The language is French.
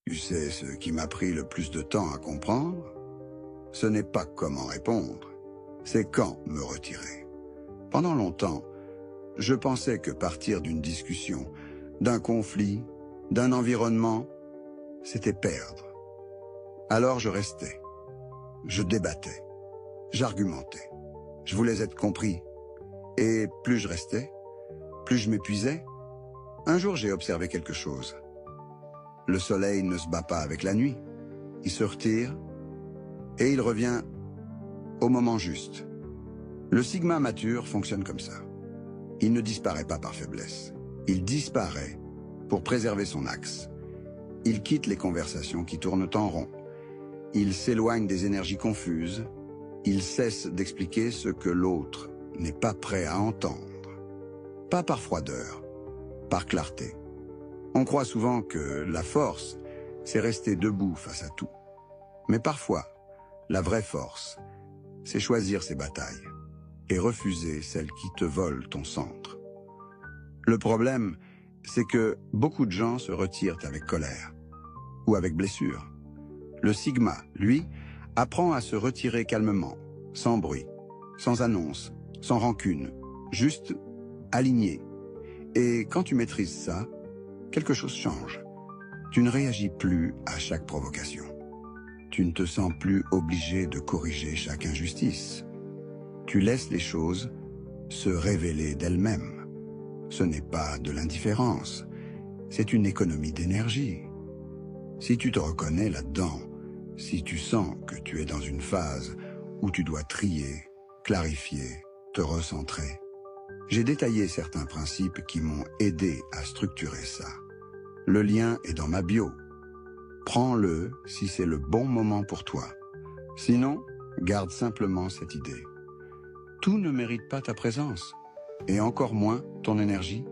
Tu sais ce qui m'a pris le plus de temps à comprendre? Ce n'est pas comment répondre, c'est quand me retirer. Pendant longtemps, je pensais que partir d'une discussion, d'un conflit, d'un environnement, c'était perdre. Alors je restais, je débattais, j'argumentais, je voulais être compris. Et plus je restais, plus je m'épuisais. Un jour j'ai observé quelque chose. Le soleil ne se bat pas avec la nuit. Il se retire et il revient au moment juste. Le sigma mature fonctionne comme ça. Il ne disparaît pas par faiblesse. Il disparaît pour préserver son axe. Il quitte les conversations qui tournent en rond. Il s'éloigne des énergies confuses. Il cesse d'expliquer ce que l'autre n'est pas prêt à entendre. Pas par froideur, par clarté. On croit souvent que la force, c'est rester debout face à tout. Mais parfois, la vraie force, c'est choisir ses batailles et refuser celles qui te volent ton centre. Le problème, c'est que beaucoup de gens se retirent avec colère ou avec blessure. Le sigma, lui, apprend à se retirer calmement, sans bruit, sans annonce, sans rancune, juste aligné. Et quand tu maîtrises ça, quelque chose change. Tu ne réagis plus à chaque provocation. Tu ne te sens plus obligé de corriger chaque injustice. Tu laisses les choses se révéler d'elles-mêmes. Ce n'est pas de l'indifférence, c'est une économie d'énergie. Si tu te reconnais là-dedans, si tu sens que tu es dans une phase où tu dois trier, clarifier, te recentrer, j'ai détaillé certains principes qui m'ont aidé à structurer ça. Le lien est dans ma bio. Prends-le si c'est le bon moment pour toi. Sinon, garde simplement cette idée. Tout ne mérite pas ta présence, et encore moins ton énergie.